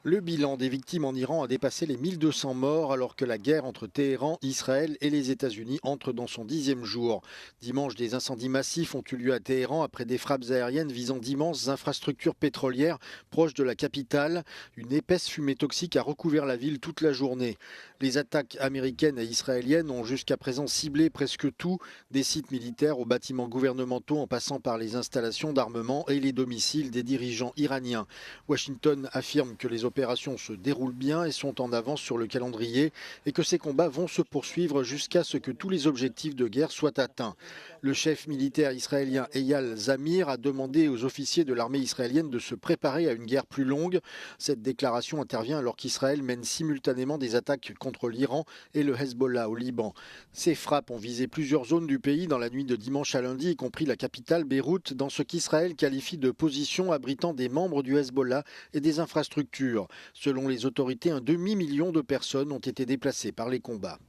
Le bilan des victimes en Iran a dépassé les 1200 morts alors que la guerre entre Téhéran, Israël et les États-Unis entre dans son 10e jour. Dimanche, des incendies massifs ont eu lieu à Téhéran après des frappes aériennes visant d'immenses infrastructures pétrolières proches de la capitale. Une épaisse fumée toxique a recouvert la ville toute la journée. Les attaques américaines et israéliennes ont jusqu'à présent ciblé presque tout, des sites militaires aux bâtiments gouvernementaux en passant par les installations d'armement et les domiciles des dirigeants iraniens. Washington affirme que les opérations se déroulent bien et sont en avance sur le calendrier et que ces combats vont se poursuivre jusqu'à ce que tous les objectifs de guerre soient atteints. Le chef militaire israélien Eyal Zamir a demandé aux officiers de l'armée israélienne de se préparer à une guerre plus longue. Cette déclaration intervient alors qu'Israël mène simultanément des attaques contre l'Iran et le Hezbollah au Liban. Ces frappes ont visé plusieurs zones du pays dans la nuit de dimanche à lundi, y compris la capitale Beyrouth, dans ce qu'Israël qualifie de position abritant des membres du Hezbollah et des infrastructures. Selon les autorités, un demi-million de personnes ont été déplacées par les combats.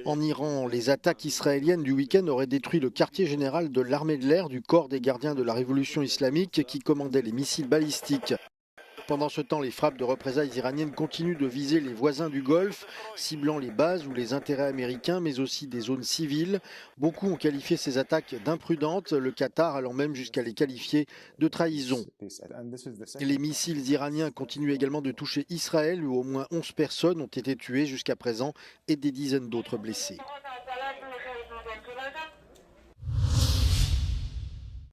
En Iran, les attaques israéliennes du week-end auraient détruit le quartier général de l'armée de l'air du corps des gardiens de la révolution islamique qui commandait les missiles balistiques. Pendant ce temps, les frappes de représailles iraniennes continuent de viser les voisins du Golfe, ciblant les bases ou les intérêts américains, mais aussi des zones civiles. Beaucoup ont qualifié ces attaques d'imprudentes, le Qatar allant même jusqu'à les qualifier de trahison. Et les missiles iraniens continuent également de toucher Israël, où au moins 11 personnes ont été tuées jusqu'à présent et des dizaines d'autres blessées.